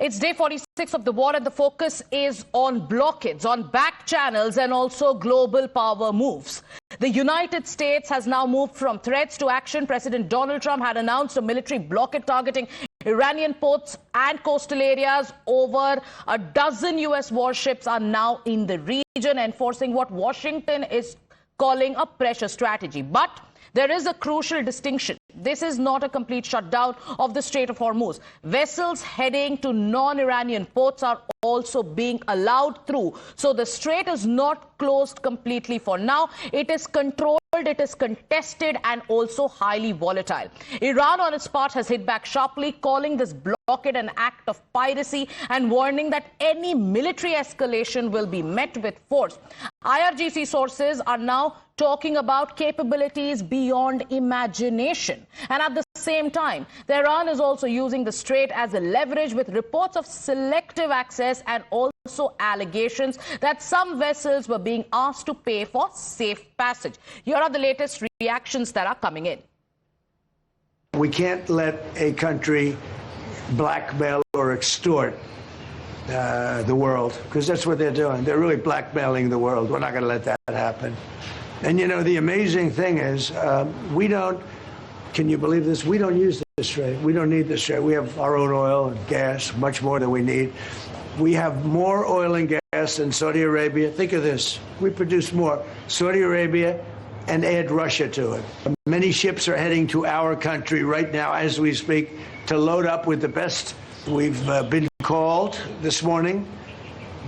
It's day 46 of the war, and the focus is on blockades, on back channels, and also global power moves. The United States has now moved from threats to action. President Donald Trump had announced a military blockade targeting Iranian ports and coastal areas. Over a dozen U.S. warships are now in the region, enforcing what Washington is calling a pressure strategy. But there is a crucial distinction. This is not a complete shutdown of the Strait of Hormuz. Vessels heading to non-Iranian ports are also being allowed through. So the strait is not closed completely for now. It is controlled, it is contested, and also highly volatile. Iran, on its part, has hit back sharply, calling this blockade an act of piracy and warning that any military escalation will be met with force. IRGC sources are now talking about capabilities beyond imagination. And at the same time, Iran is also using the strait as a leverage, with reports of selective access and also allegations that some vessels were being asked to pay for safe passage. Here are the latest reactions that are coming in. We can't let a country blackmail or extort the world, because that's what they're doing. They're really blackmailing the world. We're not going to let that happen. And, you know, the amazing thing is we don't, can you believe this? We don't use the strait. We don't need the strait. We have our own oil and gas, much more than we need. We have more oil and gas than Saudi Arabia. Think of this. We produce more. Saudi Arabia, and add Russia to it. Many ships are heading to our country right now as we speak to load up with the best. We've been called this morning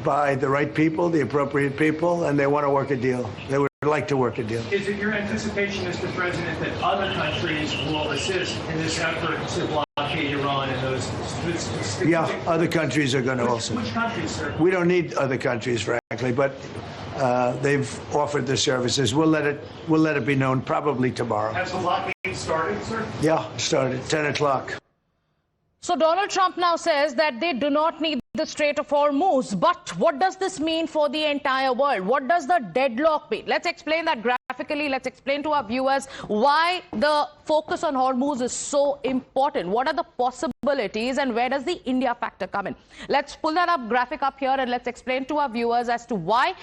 by the right people, the appropriate people, and they want to work a deal. They would like to work a deal. Is it your anticipation, Mr. President, that other countries will assist in this effort to blockade Iran and those specific... Yeah, other countries are going to also. Which countries, sir? We don't need other countries, frankly, but they've offered the services. We'll let it be known probably tomorrow. Has the blockade started, sir? Yeah, started 10 o'clock. So Donald Trump now says that they do not need the Strait of Hormuz. But what does this mean for the entire world? What does the deadlock mean? Let's explain that graphically. Let's explain to our viewers why the focus on Hormuz is so important. What are the possibilities, and where does the India factor come in? Let's pull that up, graphic up here, and let's explain to our viewers as to why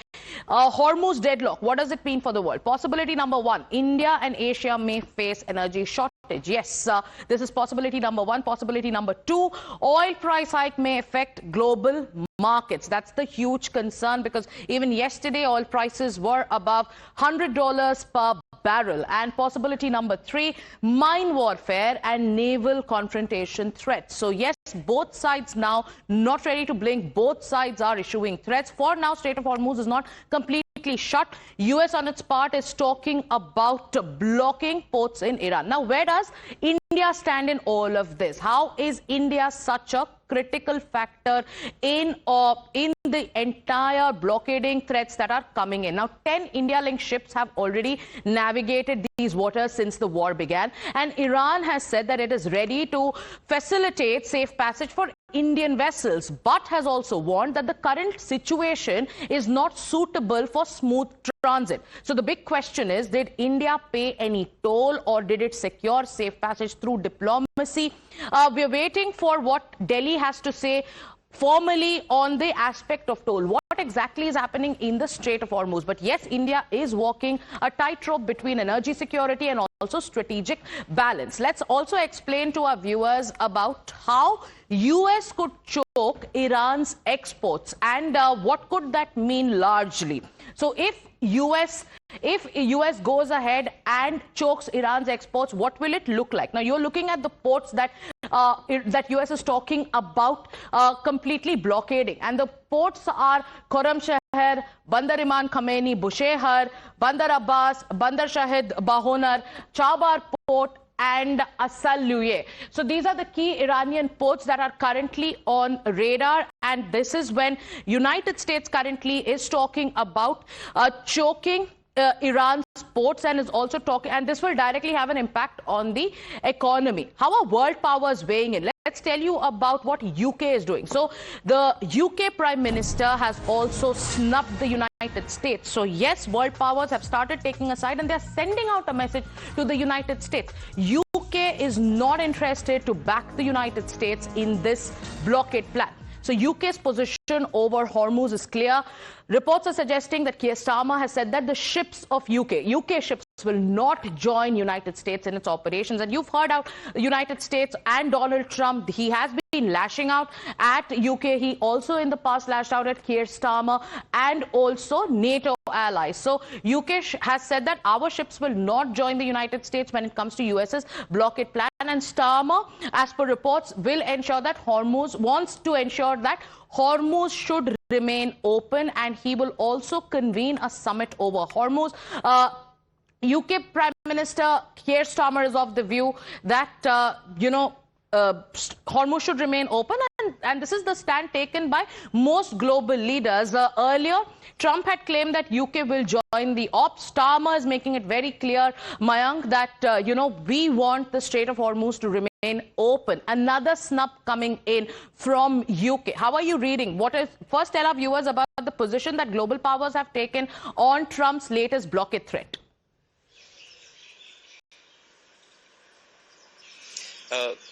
Hormuz deadlock. What does it mean for the world? Possibility number one, India and Asia may face energy shortage. Yes, this is possibility number one. Possibility number two, oil price hike may affect global markets. That's the huge concern, because even yesterday oil prices were above $100 per barrel. And possibility number three, mine warfare and naval confrontation threats. So yes, both sides now not ready to blink. Both sides are issuing threats. For now, Strait of Hormuz is not completely shut. US on its part is talking about blocking ports in Iran. Now, where does India stand in all of this? How is India such a critical factor in the entire blockading threats that are coming in? Now, 10 India-linked ships have already navigated these waters since the war began, and Iran has said that it is ready to facilitate safe passage for Indian vessels, but has also warned that the current situation is not suitable for smooth transit. So the big question is, did India pay any toll, or did it secure safe passage through diplomacy? We're waiting for what Delhi has to say formally on the aspect of toll. What exactly is happening in the Strait of Hormuz? But yes, India is walking a tightrope between energy security and also strategic balance. Let's also explain to our viewers about how US could choke Iran's exports, and what could that mean largely. So if US goes ahead and chokes Iran's exports, what will it look like? Now, you're looking at the ports that US is talking about completely blockading, and the ports are Khorramshahr, Bandar Imam Khomeini, Bushehr, Bandar Abbas, Bandar Shahid Bahonar, Chabar Port, and Asal Luye. So these are the key Iranian ports that are currently on radar, and this is when United States currently is talking about choking Iran's ports, and is also talking, and this will directly have an impact on the economy. How are world powers weighing in? Let's tell you about what UK is doing. So the UK Prime Minister has also snubbed the United States. So yes, world powers have started taking a side, and they're sending out a message to the United States. UK UK is not interested to back the United States in this blockade plan. So UK's position over Hormuz is clear. Reports are suggesting that Keir Starmer has said that the ships of UK ships will not join United States in its operations. And you've heard out the United States and Donald Trump. He has been lashing out at UK. He also in the past lashed out at Keir Starmer and also NATO allies. So UK has said that our ships will not join the United States when it comes to US's blockade plan. And Starmer, as per reports, will ensure that wants to ensure that Hormuz should remain open, and he will also convene a summit over Hormuz. UK Prime Minister Keir Starmer is of the view that, Hormuz should remain open, and this is the stand taken by most global leaders. Earlier, Trump had claimed that UK will join the ops. Starmer is making it very clear, Mayank, that, we want the Strait of Hormuz to remain open. Another snub coming in from UK. How are you reading? First, tell our viewers about the position that global powers have taken on Trump's latest blockade threat.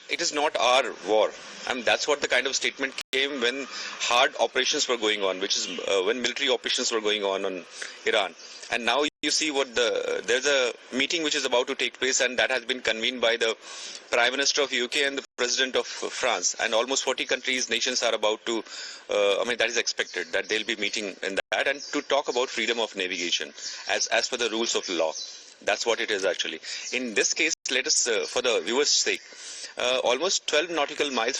It is not our war. I mean, that's what the kind of statement came when hard operations were going on, which is when military operations were going on Iran. And now you see there's a meeting which is about to take place, and that has been convened by the Prime Minister of UK and the President of France. And almost 40 nations are about to, that is expected that they'll be meeting in that, and to talk about freedom of navigation as per the rules of law. That's what it is actually. In this case, let us, for the viewers' sake, almost 12 nautical miles,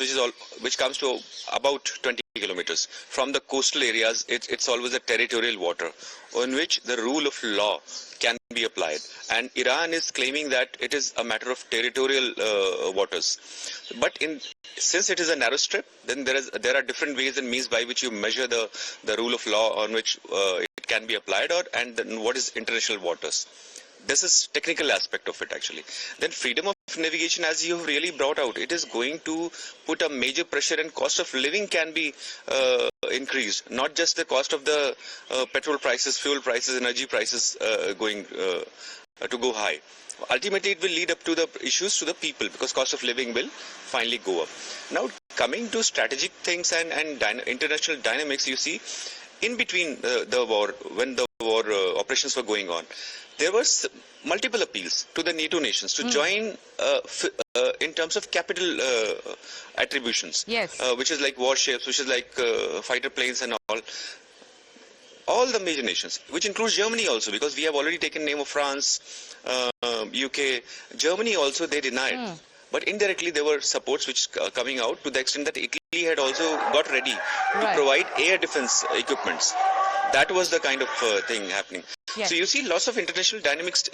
which comes to about 20 kilometers from the coastal areas. It's always a territorial water on which the rule of law can be applied. And Iran is claiming that it is a matter of territorial waters. But since it is a narrow strip, then there are different ways and means by which you measure the rule of law on which it can be applied, and then what is international waters. This is technical aspect of it actually. Then freedom of navigation, as you have really brought out, it is going to put a major pressure, and cost of living can be increased. Not just the cost of the petrol prices, fuel prices, energy prices going to go high. Ultimately, it will lead up to the issues to the people, because cost of living will finally go up. Now, coming to strategic things and international dynamics, you see, in between the war, when the war operations were going on, there was multiple appeals to the NATO nations to join in terms of capital attributions, yes, which is like warships, which is like fighter planes and all the major nations, which includes Germany also, because we have already taken name of France, UK, Germany also they denied. But indirectly there were supports which coming out to the extent that Italy had also got ready to provide air defense equipments. That was the kind of thing happening. Yes. So you see lots of international dynamics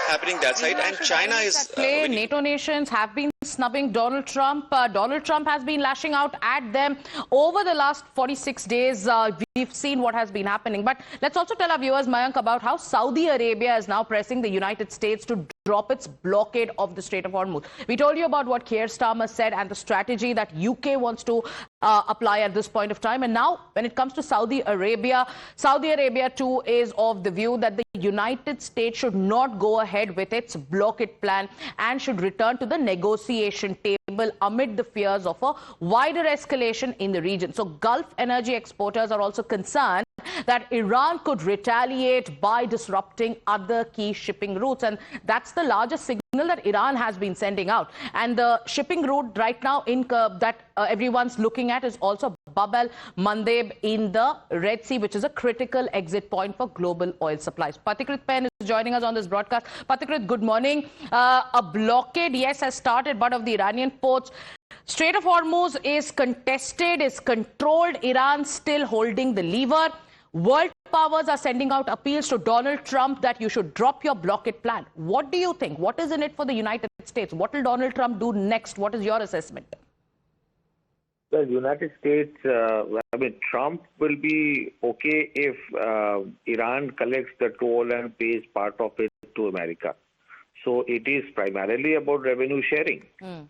happening that side, and China is... NATO nations have been snubbing Donald Trump. Donald Trump has been lashing out at them. Over the last 46 days, we've seen what has been happening. But let's also tell our viewers, Mayank, about how Saudi Arabia is now pressing the United States to drop its blockade of the Strait of Hormuz. We told you about what Keir Starmer said and the strategy that UK wants to apply at this point of time. And now, when it comes to Saudi Arabia too is of the view that the United States should not go ahead with its blockade plan and should return to the negotiation table amid the fears of a wider escalation in the region. So Gulf energy exporters are also concerned that Iran could retaliate by disrupting other key shipping routes, and that's the largest signal that Iran has been sending out. And the shipping route right now that everyone's looking at is also Bab el-Mandeb in the Red Sea, which is a critical exit point for global oil supplies. Pathikrit Pen is joining us on this broadcast. Pathikrit, good morning. A blockade, yes, has started, but of the Iranian ports. Strait of Hormuz is contested, is controlled. Iran still holding the lever. World powers are sending out appeals to Donald Trump that you should drop your blockade plan. What do you think? What is in it for the United States? What will Donald Trump do next? What is your assessment? Well, United States, Trump will be okay if Iran collects the toll and pays part of it to America. So it is primarily about revenue sharing.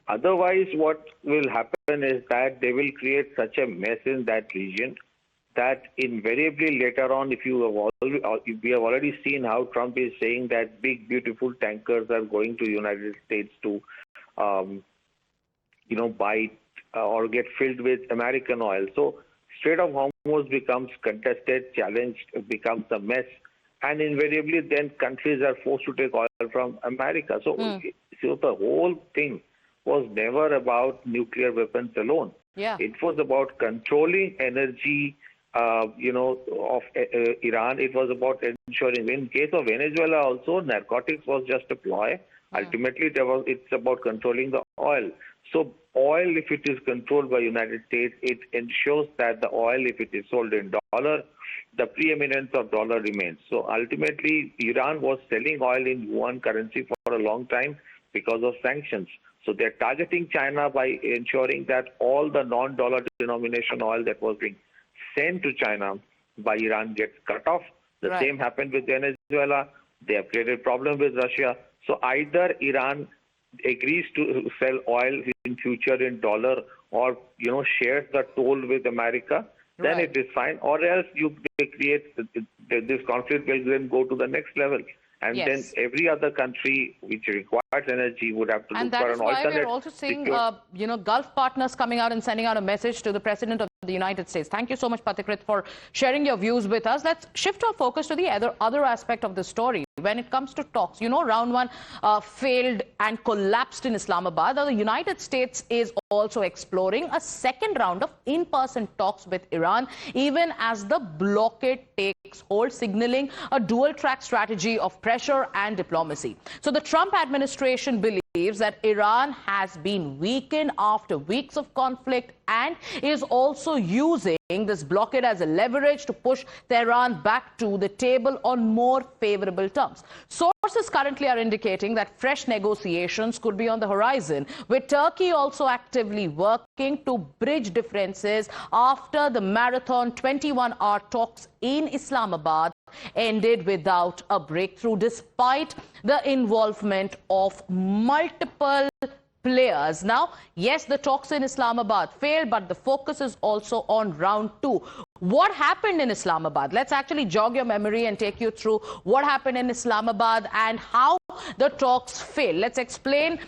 Otherwise, what will happen is that they will create such a mess in that region that invariably later on, if we have already seen how Trump is saying that big, beautiful tankers are going to the United States to, buy or get filled with American oil. So Strait of Hormuz becomes contested, challenged, becomes a mess. And invariably, then countries are forced to take oil from America. So the whole thing was never about nuclear weapons alone. Yeah. It was about controlling energy, of Iran. It was about ensuring. In case of Venezuela, also narcotics was just a ploy. Ultimately, it's about controlling the oil. So oil, if it is controlled by United States, it ensures that the oil, if it is sold in dollar, the preeminence of dollar remains. So ultimately, Iran was selling oil in yuan currency for a long time because of sanctions. So they're targeting China by ensuring that all the non-dollar denomination oil that was being sent to China by Iran gets cut off. The same happened with Venezuela. They have created problem with Russia. So either Iran agrees to sell oil in future in dollar or, shares the toll with America, then it is fine. Or else they create this conflict will then go to the next level. And then every other country which requires energy would have to look for an alternate. And that is why we're also seeing, Gulf partners coming out and sending out a message to the President of the United States. Thank you so much, Patikrit, for sharing your views with us. Let's shift our focus to the other aspect of the story. When it comes to talks, round one failed and collapsed in Islamabad. The United States is also exploring a second round of in-person talks with Iran, even as the blockade takes hold, signaling a dual-track strategy of pressure and diplomacy. So the Trump administration believes that Iran has been weakened after weeks of conflict and is also using this blockade as a leverage to push Tehran back to the table on more favorable terms. Sources currently are indicating that fresh negotiations could be on the horizon, with Turkey also actively working to bridge differences after the marathon 21-hour talks in Islamabad ended without a breakthrough, despite the involvement of multiple players. Now, yes, the talks in Islamabad failed, but the focus is also on round two. What happened in Islamabad? Let's actually jog your memory and take you through what happened in Islamabad and how the talks failed. Let's explain.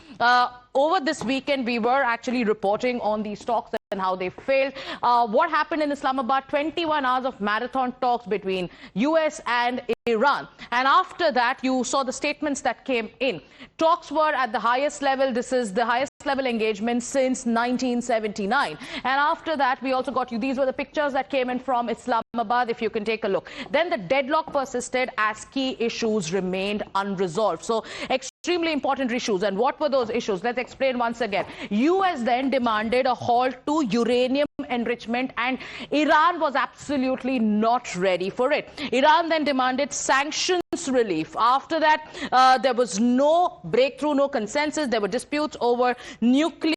Over this weekend, we were actually reporting on these talks and how they failed. What happened in Islamabad? 21 hours of marathon talks between US and Iran. And after that, you saw the statements that came in. Talks were at the highest level. This is the highest level engagement since 1979. And after that, we also got you. These were the pictures that came in from Islamabad, if you can take a look. Then the deadlock persisted as key issues remained unresolved. So extremely important issues. And what were those issues? Let's explain once again. US then demanded a halt to uranium enrichment, and Iran was absolutely not ready for it. Iran then demanded sanctions relief. After that, there was no breakthrough, no consensus. There were disputes over nuclear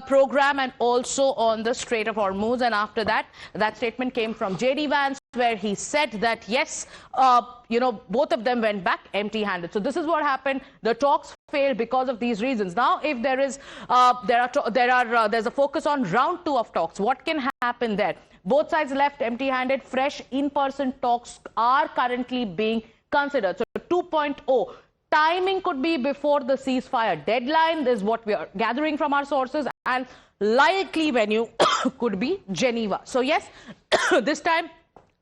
program and also on the Strait of Hormuz. And after that, that statement came from J.D. Vance, where he said that, yes, both of them went back empty-handed. So this is what happened. The talks failed because of these reasons. Now, if there is, there's a focus on round two of talks. What can happen there? Both sides left empty-handed. Fresh in-person talks are currently being considered. So 2.0. Timing could be before the ceasefire deadline. This is what we are gathering from our sources. And likely venue could be Geneva. So yes, this time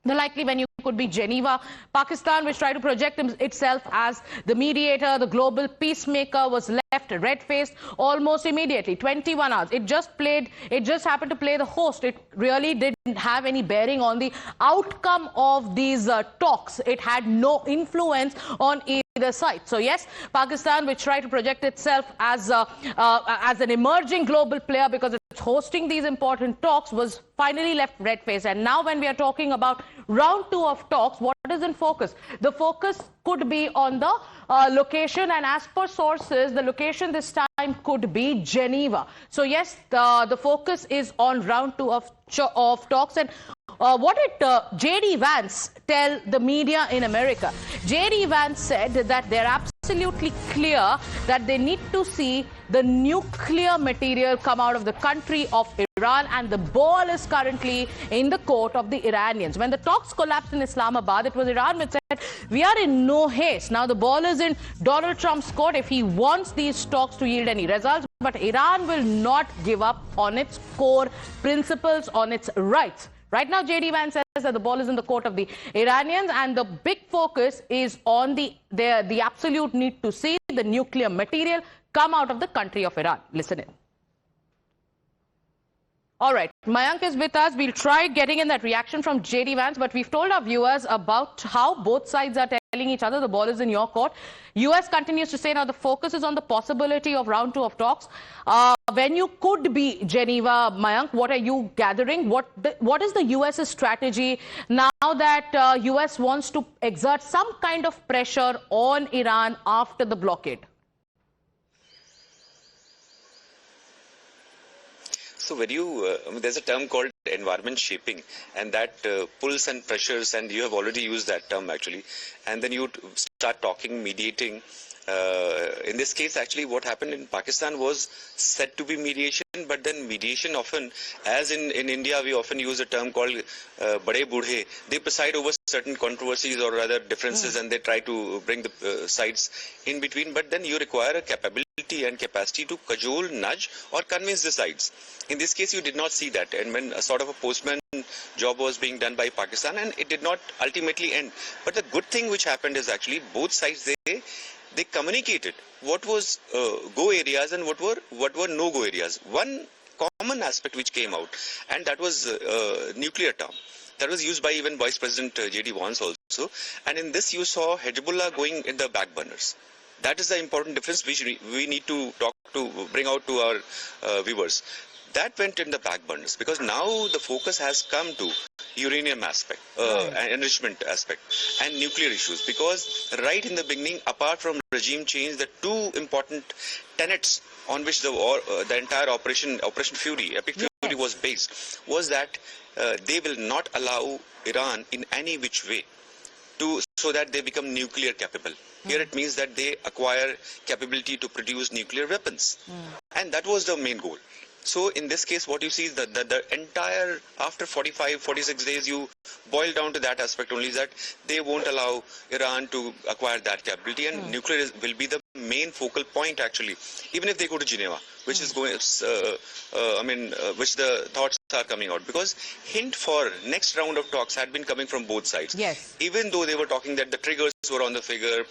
the likely venue could be Geneva. Pakistan, which tried to project itself as the mediator, the global peacemaker, was left red-faced almost immediately. 21 hours. It just happened to play the host. It really didn't have any bearing on the outcome of these talks. It had no influence on either side. So yes, Pakistan, which tried to project itself as an emerging global player because it's hosting these important talks, was finally left red-faced. And now when we are talking about round two of talks, what is in focus? The focus could be on the location, and as per sources, the location this time could be Geneva. So yes, the focus is on round two of talks. And what did J.D. Vance tell the media in America? J.D. Vance said that they're absolutely clear that they need to see the nuclear material come out of the country of Iran, and the ball is currently in the court of the Iranians. When the talks collapsed in Islamabad, it was Iran which said, we are in no haste. Now the ball is in Donald Trump's court if he wants these talks to yield any results. But Iran will not give up on its core principles, on its rights. Right now, J.D. Vance says that the ball is in the court of the Iranians, and the big focus is on the absolute need to see the nuclear material come out of the country of Iran. Listen in. All right, Mayank is with us. We'll try getting in that reaction from J.D. Vance, but we've told our viewers about how both sides are telling each other the ball is in your court. U.S. continues to say now the focus is on the possibility of round 2 of talks. Venue could be Geneva. Mayank, what are you gathering? What is the U.S.'s strategy now that U.S. wants to exert some kind of pressure on Iran after the blockade? So when you, there's a term called environment shaping, and that pulls and pressures, and you have already used that term actually, and then you start talking, mediating. In this case, actually, what happened in Pakistan was said to be mediation, but then mediation often, as in India, we often use a term called bade budhe. They preside over certain controversies or rather differences, and they try to bring the sides in between, but then you require a capability and capacity to cajole, nudge, or convince the sides. In this case, you did not see that, and when a sort of a postman job was being done by Pakistan, and it did not ultimately end. But the good thing which happened is actually both sides, they communicated what was go areas and what were no go areas. One common aspect which came out, and that was nuclear term. That was used by even Vice President J.D. Vance also. And in this you saw Hezbollah going in the back burners. That is the important difference which we need to bring out to our viewers. That went in the back burners because now the focus has come to uranium aspect, enrichment aspect, and nuclear issues. Because right in the beginning, apart from regime change, the two important tenets on which the entire Operation Fury, Epic Fury was based, was that they will not allow Iran in any which way so that they become nuclear capable. Here it means that they acquire capability to produce nuclear weapons. And that was the main goal. So in this case, what you see is that the entire, after 45, 46 days, you boil down to that aspect only, that they won't allow Iran to acquire that capability, and nuclear will be the main focal point actually, even if they go to Geneva, which is going, which the thoughts are coming out, because hint for next round of talks had been coming from both sides. Yes. Even though they were talking that the triggers were on the fingers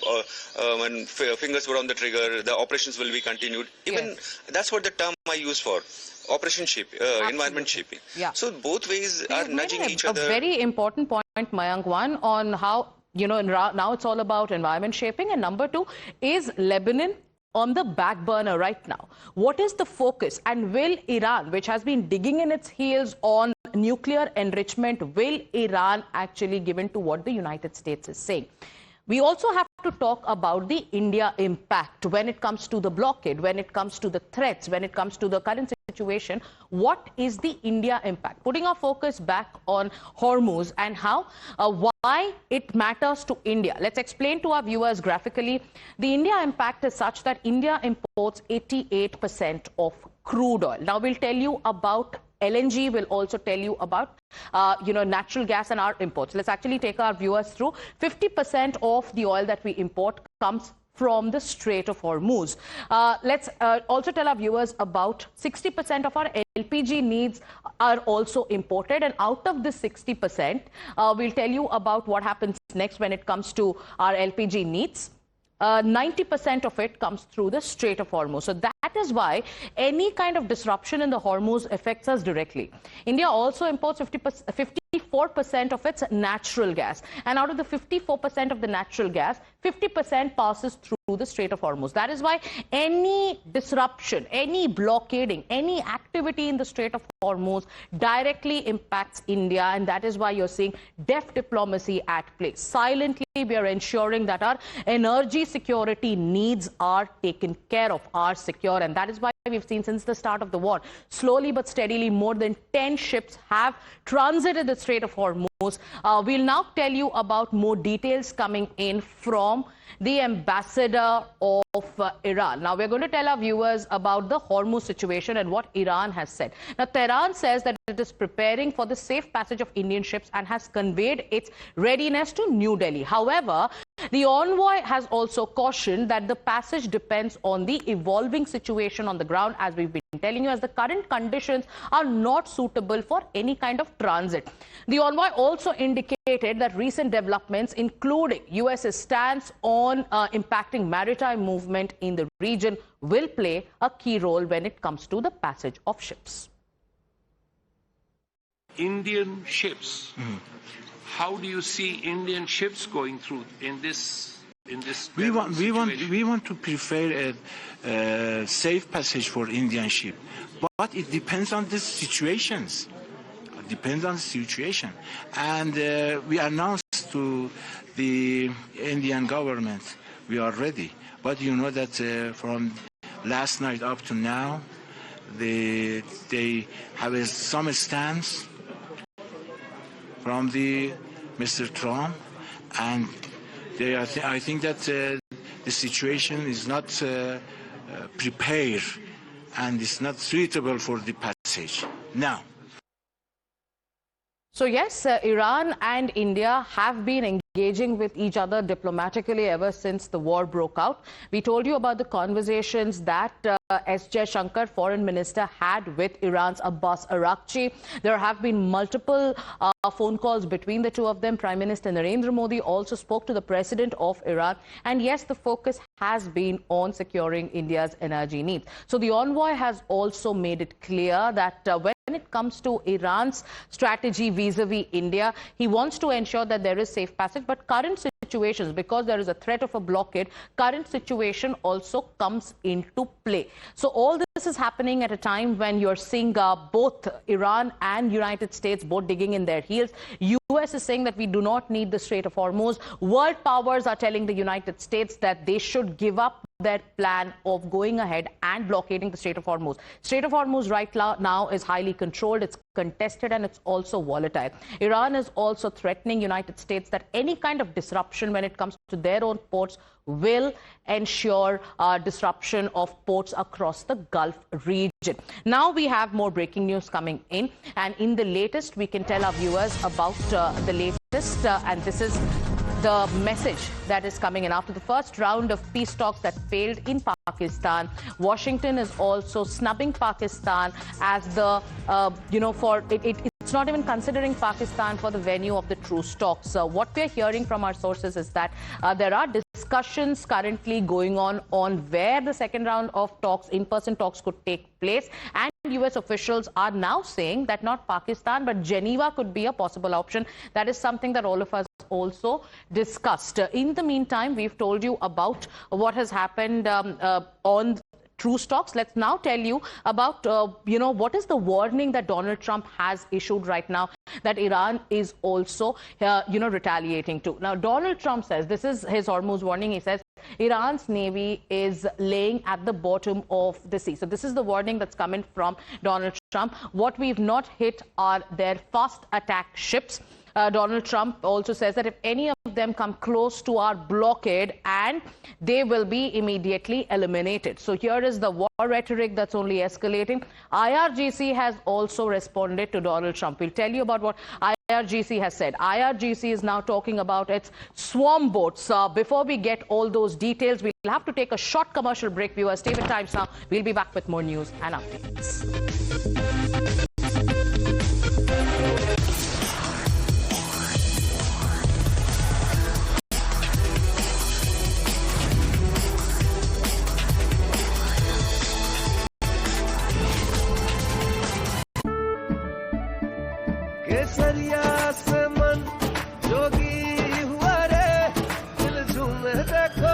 were on the trigger, the operations will be continued. Even that's what the term I use for. Operation shape, environment shaping. Yeah. So both ways are nudging each other. A very important point, Mayank, one on how, now it's all about environment shaping, and number two, is Lebanon on the back burner right now? What is the focus, and will Iran, which has been digging in its heels on nuclear enrichment, will Iran actually give in to what the United States is saying? We also have to talk about the India impact when it comes to the blockade, when it comes to the threats, when it comes to the current situation. What is the India impact? Putting our focus back on Hormuz and how, why it matters to India. Let's explain to our viewers graphically. The India impact is such that India imports 88% of crude oil. Now we'll tell you about LNG, will also tell you about, natural gas and our imports. Let's actually take our viewers through. 50% of the oil that we import comes from the Strait of Hormuz. Let's also tell our viewers about 60% of our LPG needs are also imported. And out of this 60%, we'll tell you about what happens next when it comes to our LPG needs. 90% of it comes through the Strait of Hormuz. So that is why any kind of disruption in the Hormuz affects us directly. India also imports 54% of its natural gas. And out of the 54% of the natural gas, 50% passes through the Strait of Hormuz. That is why any disruption, any blockading, any activity in the Strait of Hormuz directly impacts India. And that is why you're seeing deft diplomacy at play. Silently, we are ensuring that our energy security needs are taken care of, are secure. And that is why we've seen since the start of the war, slowly but steadily, more than 10 ships have transited the Strait of Hormuz. We'll now tell you about more details coming in from the ambassador of Iran. Now, we're going to tell our viewers about the Hormuz situation and what Iran has said. Now, Tehran says that it is preparing for the safe passage of Indian ships and has conveyed its readiness to New Delhi. However, the envoy has also cautioned that the passage depends on the evolving situation on the ground, as we've been telling you, as the current conditions are not suitable for any kind of transit. The envoy also indicated that recent developments, including US's stance on impacting maritime movement in the region, will play a key role when it comes to the passage of ships. Indian ships. How do you see Indian ships going through in this? We want to prefer a safe passage for Indian ship, but it depends on the situations. It depends on the situation, and we announced to the Indian government we are ready. But you know that from last night up to now, they have some stance from the Mr. Trump, and I think that the situation is not prepared and it's not suitable for the passage now. So yes, Iran and India have been engaging with each other diplomatically ever since the war broke out. We told you about the conversations that S. Jaishankar, foreign minister, had with Iran's Abbas Araghchi. There have been multiple phone calls between the two of them. Prime Minister Narendra Modi also spoke to the president of Iran. And yes, the focus has been on securing India's energy needs. So the envoy has also made it clear that when it comes to Iran's strategy vis-a-vis India, he wants to ensure that there is safe passage. But current situations, because there is a threat of a blockade, current situation also comes into play. So all this is happening at a time when you're seeing both Iran and United States both digging in their heels. US is saying that we do not need the Strait of Hormuz. World powers are telling the United States that they should give up their plan of going ahead and blockading the Strait of Hormuz. Strait of Hormuz right now is highly controlled, it's contested, and it's also volatile. Iran is also threatening United States that any kind of disruption when it comes to their own ports will ensure disruption of ports across the Gulf region. Now we have more breaking news coming in, and in the latest we can tell our viewers about the latest, and this is the message that is coming in. After the first round of peace talks that failed in Pakistan, Washington is also snubbing Pakistan as the, it's not even considering Pakistan for the venue of the truce talks. What we're hearing from our sources is that there are discussions currently going on where the second round of talks, in-person talks, could take place. And US officials are now saying that not Pakistan, but Geneva could be a possible option. That is something that all of us also discussed. In the meantime, we've told you about what has happened on truce talks. Let's now tell you about, what is the warning that Donald Trump has issued right now that Iran is also, retaliating to. Now, Donald Trump says, this is his Hormuz warning. He says, Iran's navy is laying at the bottom of the sea. So this is the warning that's coming from Donald Trump. What we've not hit are their fast attack ships. Donald Trump also says that if any of them come close to our blockade, and they will be immediately eliminated. So here is the war rhetoric that's only escalating. IRGC has also responded to Donald Trump. We'll tell you about what IRGC has said. IRGC is now talking about its swarm boats. Before we get all those details, we'll have to take a short commercial break. Viewers, stay with Times Now. We'll be back with more news and updates. केसरिया से मन जोगी हुआ रे दिल झूमे देखो